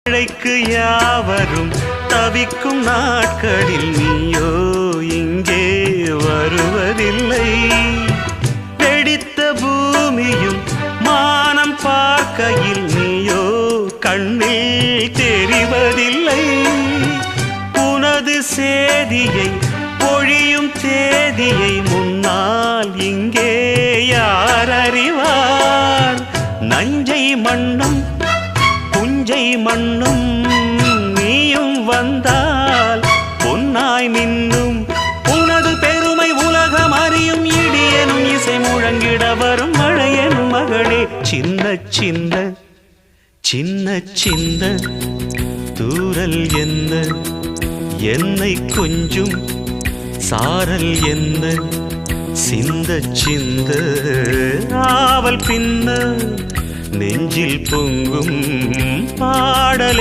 இழைக்கு யாவரும் தவிக்கும் நாட்களில் நீயோ இங்கே வருவதில்லை. வெடித்த பூமியும் மானம் பார்க்கையில் நீயோ கண்ணில் தெரிவதில்லை. உனது சேதியை பொழியும் தேதியை முன்னால் இங்கே யார் அறிவார்? நஞ்சை மண்ணும் புஞ்சை மண்ணும் நீயும் வந்தால் பொன்னாய் மின்னும். உனது பெருமை உலகம் அறியும். இடியனும் இசை முழங்கிட வரும் மழையனும் மகளே. சின்ன சின்ன சின்ன சின்ன தூரல் என்ன, என்னை கொஞ்சும் சாரல் என்ன, சிந்த சிந்த ஆவல் பின்ன நெஞ்சில் பொங்கும் பாடலே.